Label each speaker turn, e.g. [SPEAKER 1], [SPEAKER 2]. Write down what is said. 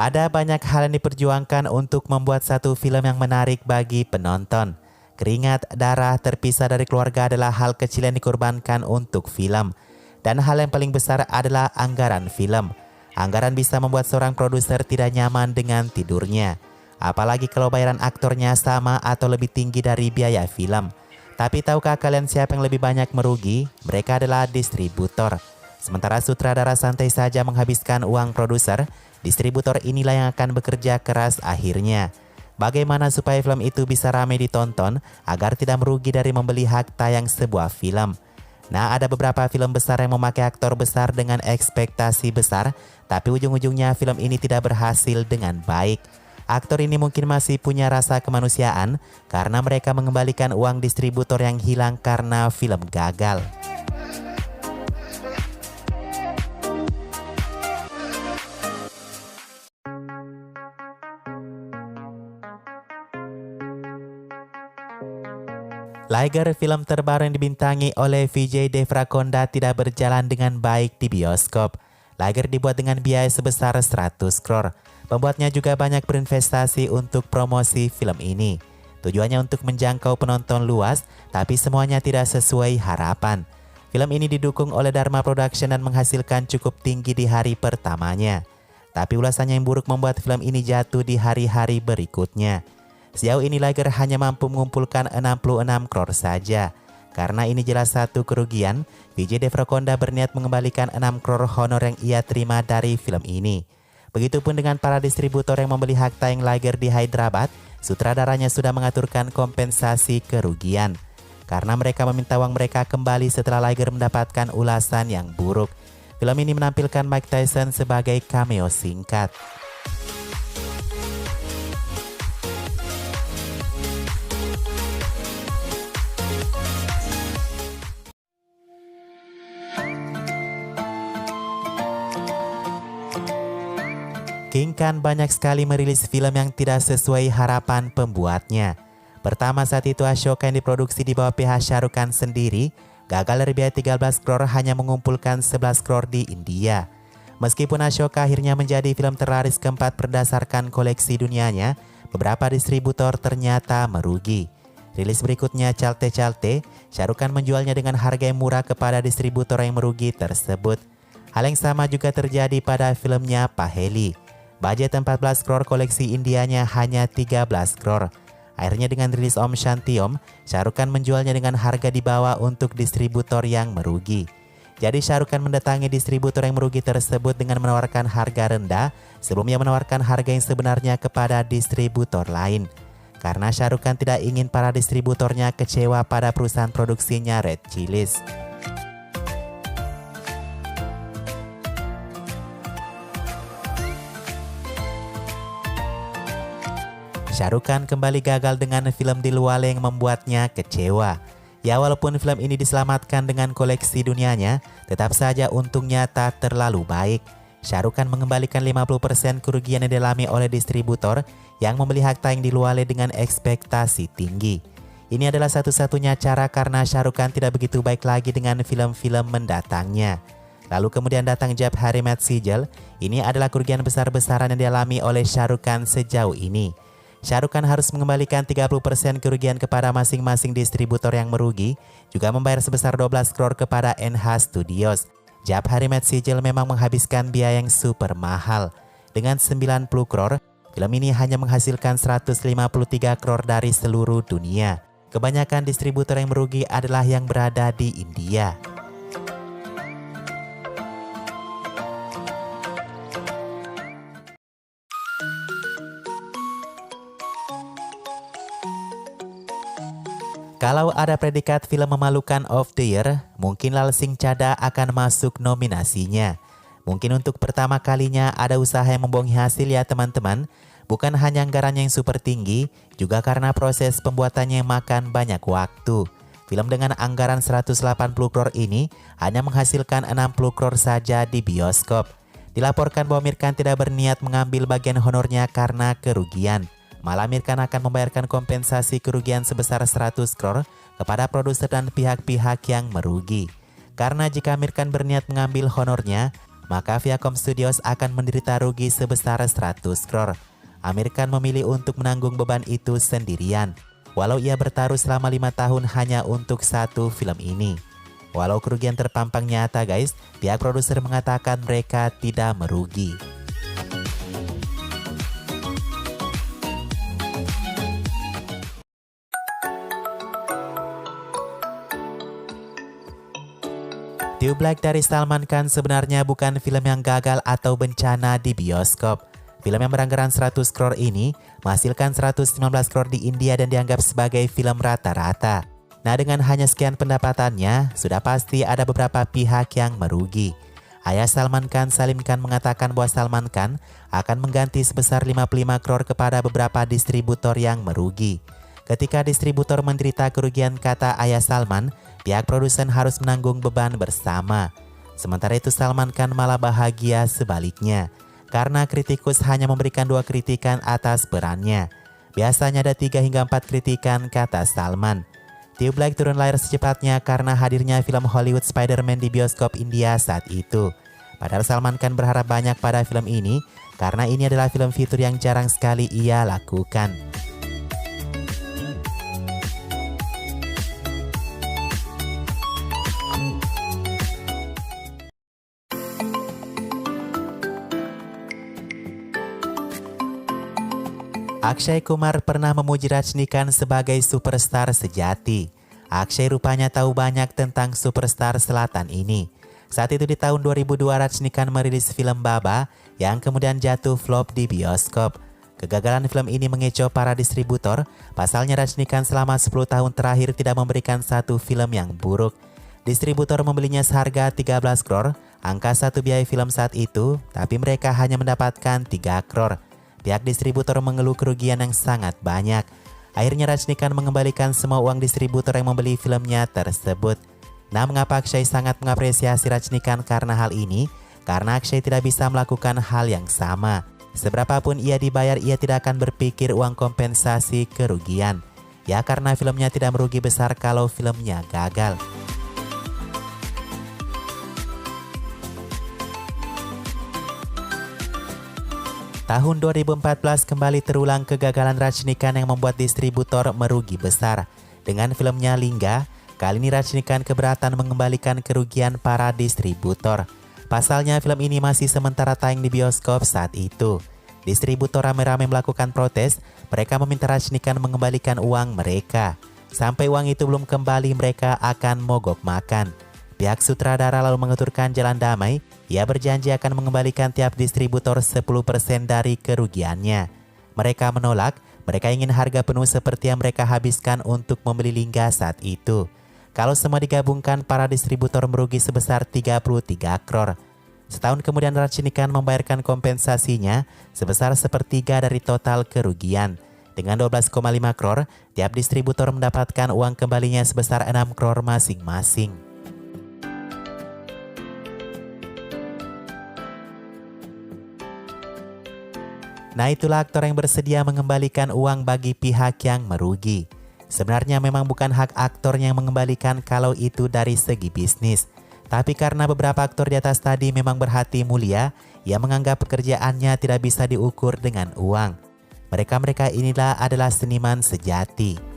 [SPEAKER 1] Ada banyak hal yang diperjuangkan untuk membuat satu film yang menarik bagi penonton. Keringat, darah, terpisah dari keluarga adalah hal kecil yang dikorbankan untuk film. Dan hal yang paling besar adalah anggaran film. Anggaran bisa membuat seorang produser tidak nyaman dengan tidurnya. Apalagi kalau bayaran aktornya sama atau lebih tinggi dari biaya film. Tapi tahukah kalian siapa yang lebih banyak merugi? Mereka adalah distributor. Sementara sutradara santai saja menghabiskan uang produser, distributor inilah yang akan bekerja keras akhirnya. Bagaimana supaya film itu bisa ramai ditonton agar tidak merugi dari membeli hak tayang sebuah film? Nah, ada beberapa film besar yang memakai aktor besar dengan ekspektasi besar, tapi ujung-ujungnya film ini tidak berhasil dengan baik. Aktor ini mungkin masih punya rasa kemanusiaan karena mereka mengembalikan uang distributor yang hilang karena film gagal. Liger, film terbaru yang dibintangi oleh Vijay Deverakonda, tidak berjalan dengan baik di bioskop. Liger dibuat dengan biaya sebesar 100 crore. Pembuatnya juga banyak berinvestasi untuk promosi film ini. Tujuannya untuk menjangkau penonton luas, tapi semuanya tidak sesuai harapan. Film ini didukung oleh Dharma Production dan menghasilkan cukup tinggi di hari pertamanya. Tapi ulasannya yang buruk membuat film ini jatuh di hari-hari berikutnya. Sejauh ini Liger hanya mampu mengumpulkan 66 crore saja. Karena ini jelas satu kerugian, Vijay Deverakonda berniat mengembalikan 6 crore honor yang ia terima dari film ini. Begitupun dengan para distributor yang membeli hak tayang Liger di Hyderabad, sutradaranya sudah mengaturkan kompensasi kerugian. Karena mereka meminta uang mereka kembali setelah Liger mendapatkan ulasan yang buruk. Film ini menampilkan Mike Tyson sebagai cameo singkat. King Khan banyak sekali merilis film yang tidak sesuai harapan pembuatnya. Pertama, saat itu Ashoka yang diproduksi di bawah PH Shah Rukh Khan sendiri gagal dari biaya 13 crore hanya mengumpulkan 11 crore di India. Meskipun Ashoka akhirnya menjadi film terlaris keempat berdasarkan koleksi dunianya, beberapa distributor ternyata merugi. Rilis berikutnya Chalte Chalte, Shah Rukh Khan menjualnya dengan harga yang murah kepada distributor yang merugi tersebut. Hal yang sama juga terjadi pada filmnya Paheli. Budget 14 crore, koleksi Indianya hanya 13 crore. Akhirnya dengan rilis Om Shanti Om, Shah Rukh Khan menjualnya dengan harga di bawah untuk distributor yang merugi. Jadi Shah Rukh Khan mendatangi distributor yang merugi tersebut dengan menawarkan harga rendah sebelumnya menawarkan harga yang sebenarnya kepada distributor lain. Karena Shah Rukh Khan tidak ingin para distributornya kecewa pada perusahaan produksinya Red Chillies. Shah Rukh Khan kembali gagal dengan film Dilwale yang membuatnya kecewa. Ya, walaupun film ini diselamatkan dengan koleksi dunianya, tetap saja untungnya tak terlalu baik. Shah Rukh Khan mengembalikan 50% kerugian yang dialami oleh distributor yang membeli hak tayang Dilwale dengan ekspektasi tinggi. Ini adalah satu-satunya cara karena Shah Rukh Khan tidak begitu baik lagi dengan film-film mendatangnya. Lalu kemudian datang Jab Hari Mat Sijal. Ini adalah kerugian besar-besaran yang dialami oleh Shah Rukh Khan sejauh ini. Shah Rukh Khan harus mengembalikan 30% kerugian kepada masing-masing distributor yang merugi, juga membayar sebesar 12 crore kepada NH Studios. Jab Hari Mat Sijal memang menghabiskan biaya yang super mahal. Dengan 90 crore, film ini hanya menghasilkan 153 crore dari seluruh dunia. Kebanyakan distributor yang merugi adalah yang berada di India. Kalau ada predikat film memalukan of the year, mungkin Lal Singh Chadha akan masuk nominasinya. Mungkin untuk pertama kalinya ada usaha yang membohongi hasil ya teman-teman. Bukan hanya anggarannya yang super tinggi, juga karena proses pembuatannya yang makan banyak waktu. Film dengan anggaran 180 crore ini hanya menghasilkan 60 crore saja di bioskop. Dilaporkan bahwa Amir Khan tidak berniat mengambil bagian honornya karena kerugian. Malah Amir Khan akan membayarkan kompensasi kerugian sebesar 100 crore kepada produser dan pihak-pihak yang merugi. Karena jika Amir Khan berniat mengambil honornya, maka Viacom Studios akan menderita rugi sebesar 100 crore. Amir Khan memilih untuk menanggung beban itu sendirian, walau ia bertaruh selama 5 tahun hanya untuk satu film ini. Walau kerugian terpampang nyata guys, pihak produser mengatakan mereka tidak merugi. Two Black dari Salman Khan sebenarnya bukan film yang gagal atau bencana di bioskop. Film yang beranggaran 100 crore ini menghasilkan 119 crore di India dan dianggap sebagai film rata-rata. Nah, dengan hanya sekian pendapatannya, sudah pasti ada beberapa pihak yang merugi. Ayah Salman Khan, Salim Khan, mengatakan bahwa Salman Khan akan mengganti sebesar 55 crore kepada beberapa distributor yang merugi. Ketika distributor menderita kerugian, kata ayah Salman, pihak produsen harus menanggung beban bersama. Sementara itu Salman Khan malah bahagia sebaliknya, karena kritikus hanya memberikan 2 kritikan atas perannya. Biasanya ada 3 hingga 4 kritikan, kata Salman. Two Black turun layar secepatnya karena hadirnya film Hollywood Spider-Man di bioskop India saat itu. Padahal Salman Khan berharap banyak pada film ini karena ini adalah film fitur yang jarang sekali ia lakukan. Akshay Kumar pernah memuji Rajinikanth sebagai superstar sejati. Akshay rupanya tahu banyak tentang superstar selatan ini. Saat itu di tahun 2002 Rajinikanth merilis film Baba yang kemudian jatuh flop di bioskop. Kegagalan film ini mengecoh para distributor. Pasalnya Rajinikanth selama 10 tahun terakhir tidak memberikan satu film yang buruk. Distributor membelinya seharga 13 crore, angka satu biaya film saat itu, tapi mereka hanya mendapatkan 3 crore. Pihak distributor mengeluh kerugian yang sangat banyak. Akhirnya Rajinikanth mengembalikan semua uang distributor yang membeli filmnya tersebut. Nah, mengapa Akshay sangat mengapresiasi Rajinikanth karena hal ini? Karena Akshay tidak bisa melakukan hal yang sama. Seberapapun ia dibayar, ia tidak akan berpikir uang kompensasi kerugian. Ya, karena filmnya tidak merugi besar kalau filmnya gagal. Tahun 2014 kembali terulang kegagalan Rajinikanth yang membuat distributor merugi besar. Dengan filmnya Lingga, kali ini Rajinikanth keberatan mengembalikan kerugian para distributor. Pasalnya film ini masih sementara tayang di bioskop saat itu. Distributor rame-rame melakukan protes, mereka meminta Rajinikanth mengembalikan uang mereka. Sampai uang itu belum kembali, mereka akan mogok makan. Pihak sutradara lalu mengaturkan jalan damai. Ia berjanji akan mengembalikan tiap distributor 10% dari kerugiannya. Mereka menolak, mereka ingin harga penuh seperti yang mereka habiskan untuk membeli Lingga saat itu. Kalau semua digabungkan, para distributor merugi sebesar 33 crore. Setahun kemudian Rajinikanth membayarkan kompensasinya sebesar sepertiga dari total kerugian. Dengan 12,5 crore, tiap distributor mendapatkan uang kembalinya sebesar 6 crore masing-masing. Nah, itulah aktor yang bersedia mengembalikan uang bagi pihak yang merugi. Sebenarnya memang bukan hak aktornya yang mengembalikan kalau itu dari segi bisnis. Tapi karena beberapa aktor di atas tadi memang berhati mulia, ia menganggap pekerjaannya tidak bisa diukur dengan uang. Mereka-mereka inilah adalah seniman sejati.